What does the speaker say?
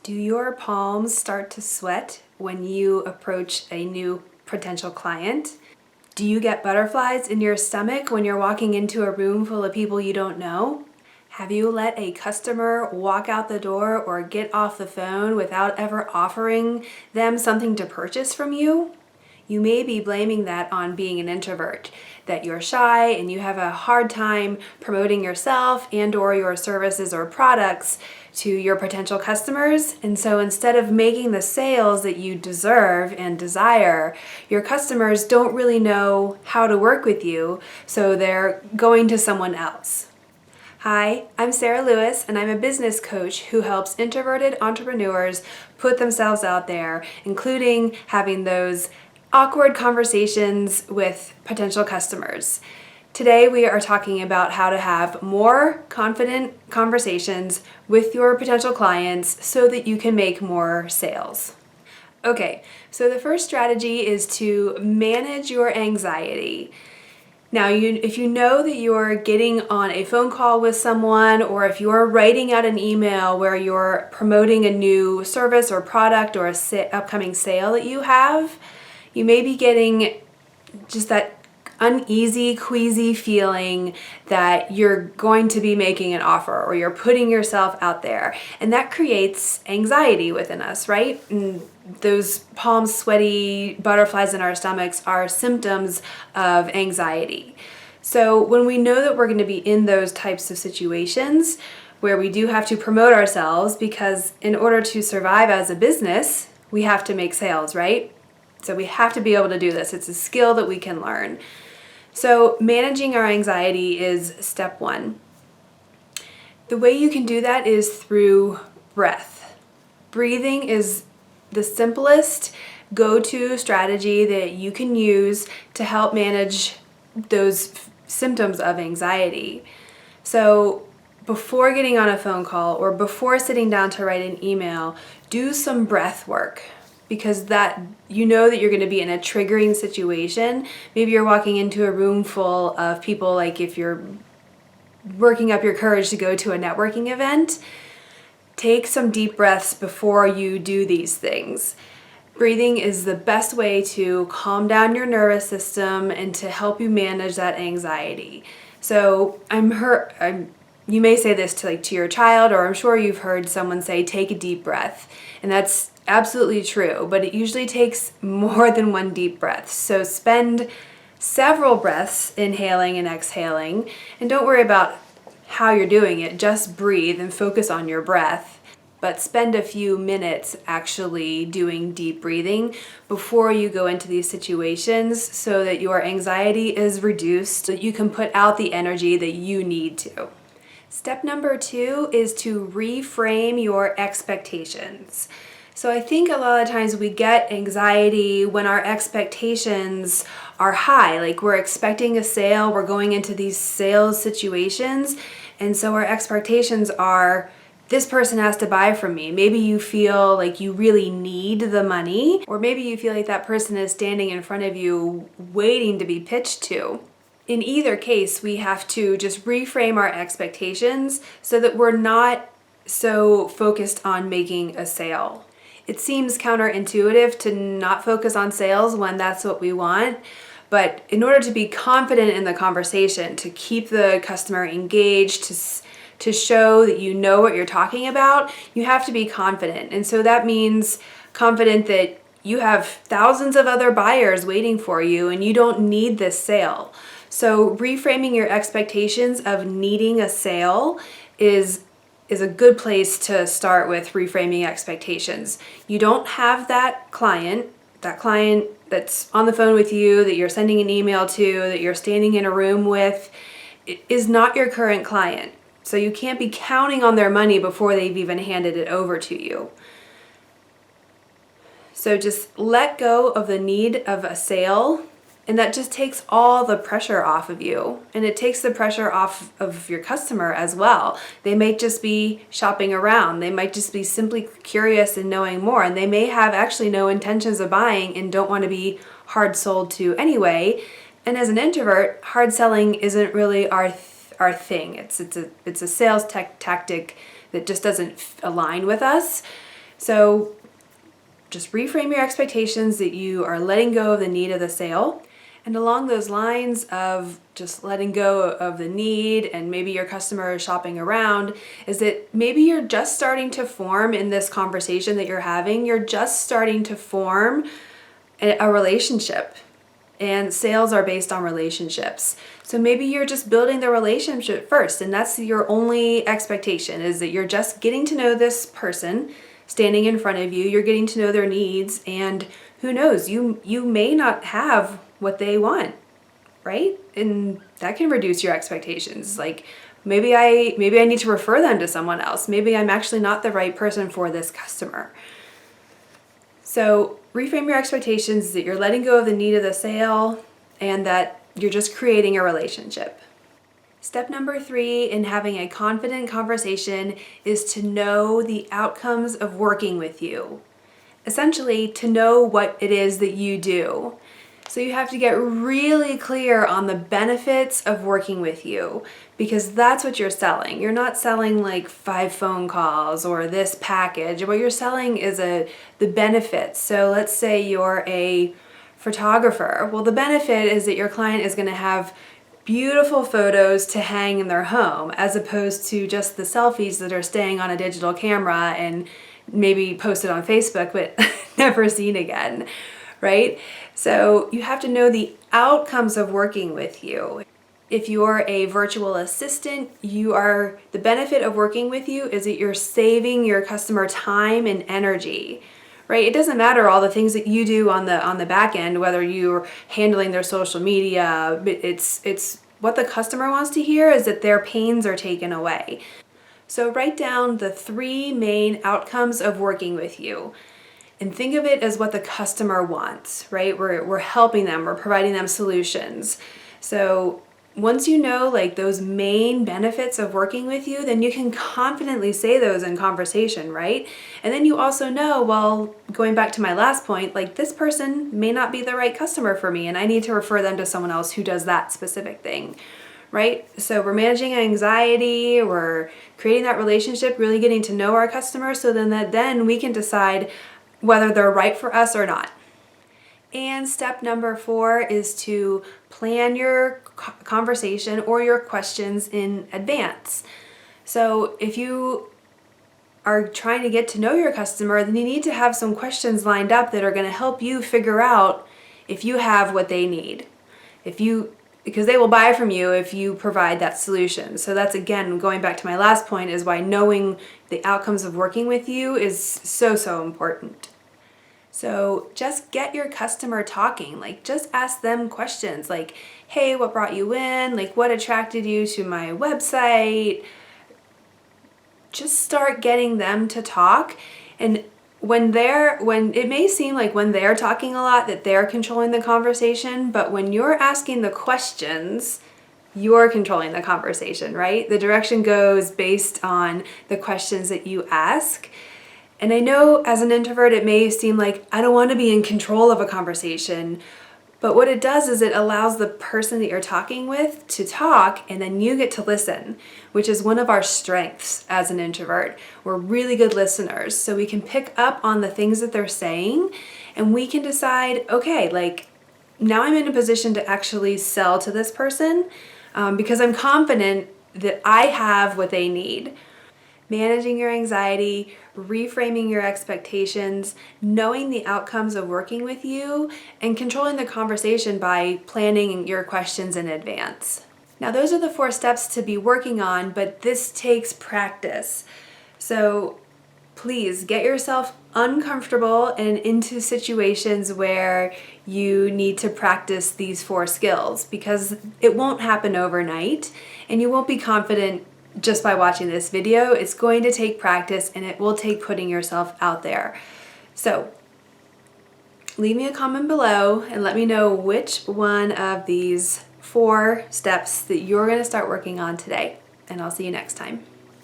Do your palms start to sweat when you approach a new potential client? Do you get butterflies in your stomach when you're walking into a room full of people you don't know? Have you let a customer walk out the door or get off the phone without ever offering them something to purchase from you? You may be blaming that on being an introvert, that you're shy and you have a hard time promoting yourself and/or your services or products to your potential customers. And so instead of making the sales that you deserve and desire, your customers don't really know how to work with you, so they're going to someone else. Hi, I'm Sarah Lewis, and I'm a business coach who helps introverted entrepreneurs put themselves out there, including having those awkward conversations with potential customers. Today we are talking about how to have more confident conversations with your potential clients so that you can make more sales. Okay, so the first strategy is to manage your anxiety. Now, if you know that you're getting on a phone call with someone, or if you're writing out an email where you're promoting a new service or product or upcoming sale that you have, you may be getting just that uneasy, queasy feeling that you're going to be making an offer or you're putting yourself out there. And that creates anxiety within us, right? And those palms sweaty, butterflies in our stomachs are symptoms of anxiety. So when we know that we're going to be in those types of situations where we do have to promote ourselves, because in order to survive as a business, we have to make sales, right? So we have to be able to do this. It's a skill that we can learn. So managing our anxiety is step one. The way you can do that is through breath. Breathing is the simplest go-to strategy that you can use to help manage those symptoms of anxiety. So before getting on a phone call or before sitting down to write an email, do some breath work. Because that you know that you're going to be in a triggering situation. Maybe you're walking into a room full of people, like if you're working up your courage to go to a networking event, take some deep breaths before you do these things. Breathing is the best way to calm down your nervous system and to help you manage that anxiety. So you may say this to your child, or I'm sure you've heard someone say, take a deep breath. And that's absolutely true, but it usually takes more than one deep breath. So spend several breaths inhaling and exhaling, and don't worry about how you're doing it. Just breathe and focus on your breath, but spend a few minutes actually doing deep breathing before you go into these situations so that your anxiety is reduced, so that you can put out the energy that you need to. Step number 2 is to reframe your expectations. So I think a lot of times we get anxiety when our expectations are high, like we're expecting a sale, we're going into these sales situations, and so our expectations are, this person has to buy from me. Maybe you feel like you really need the money, or maybe you feel like that person is standing in front of you waiting to be pitched to. In either case, we have to just reframe our expectations so that we're not so focused on making a sale. It seems counterintuitive to not focus on sales when that's what we want, but in order to be confident in the conversation, to keep the customer engaged, to show that you know what you're talking about, you have to be confident. And so that means confident that you have thousands of other buyers waiting for you and you don't need this sale. So reframing your expectations of needing a sale is a good place to start with reframing expectations. You don't have that client that's on the phone with you, that you're sending an email to, that you're standing in a room with, is not your current client. So you can't be counting on their money before they've even handed it over to you. So just let go of the need of a sale, and that just takes all the pressure off of you. And it takes the pressure off of your customer as well. They might just be shopping around. They might just be simply curious and knowing more. And they may have actually no intentions of buying and don't want to be hard sold to anyway. And as an introvert, hard selling isn't really our thing. It's a sales tactic that just doesn't align with us. So just reframe your expectations that you are letting go of the need of the sale. And along those lines of just letting go of the need and maybe your customer is shopping around, is that maybe you're just starting to form in this conversation that you're having, you're just starting to form a relationship. And sales are based on relationships. So maybe you're just building the relationship first, and that's your only expectation, is that you're just getting to know this person standing in front of you, you're getting to know their needs, and who knows, you may not have what they want, right? And that can reduce your expectations. Like maybe I need to refer them to someone else. Maybe I'm actually not the right person for this customer. So reframe your expectations that you're letting go of the need of the sale and that you're just creating a relationship. Step number 3 in having a confident conversation is to know the outcomes of working with you. Essentially, to know what it is that you do. So you have to get really clear on the benefits of working with you, because that's what you're selling. You're not selling like 5 phone calls or this package. What you're selling is the benefits. So let's say you're a photographer. Well, the benefit is that your client is going to have beautiful photos to hang in their home, as opposed to just the selfies that are staying on a digital camera and maybe posted on Facebook but never seen again, right? So you have to know the outcomes of working with you. If you're a virtual assistant, the benefit of working with you is that you're saving your customer time and energy, right? It doesn't matter all the things that you do on the back end, whether you're handling their social media. It's what the customer wants to hear is that their pains are taken away. So write down the 3 main outcomes of working with you. And think of it as what the customer wants, right? We're helping them, we're providing them solutions. So once you know like those main benefits of working with you, then you can confidently say those in conversation, right? And then you also know, well, going back to my last point, like this person may not be the right customer for me and I need to refer them to someone else who does that specific thing, right? So we're managing anxiety, we're creating that relationship, really getting to know our customers, so then we can decide whether they're right for us or not. And step number 4 is to plan your conversation or your questions in advance. So if you are trying to get to know your customer, then you need to have some questions lined up that are going to help you figure out if you have what they need. Because they will buy from you if you provide that solution. So that's, again, going back to my last point, is why knowing the outcomes of working with you is so, so important. So just get your customer talking, like just ask them questions like, hey, what brought you in? Like, what attracted you to my website? Just start getting them to talk. And when it may seem like when they're talking a lot that they're controlling the conversation, but when you're asking the questions, you're controlling the conversation, right? The direction goes based on the questions that you ask. And I know as an introvert, it may seem like I don't want to be in control of a conversation, but what it does is it allows the person that you're talking with to talk, and then you get to listen, which is one of our strengths as an introvert. We're really good listeners, so we can pick up on the things that they're saying, and we can decide, okay, like now I'm in a position to actually sell to this person because I'm confident that I have what they need. Managing your anxiety, reframing your expectations, knowing the outcomes of working with you, and controlling the conversation by planning your questions in advance. Now, those are the 4 steps to be working on, but this takes practice. So please get yourself uncomfortable and into situations where you need to practice these 4 skills, because it won't happen overnight and you won't be confident just by watching this video. It's going to take practice and it will take putting yourself out there. So leave me a comment below and let me know which one of these 4 steps that you're going to start working on today. And I'll see you next time.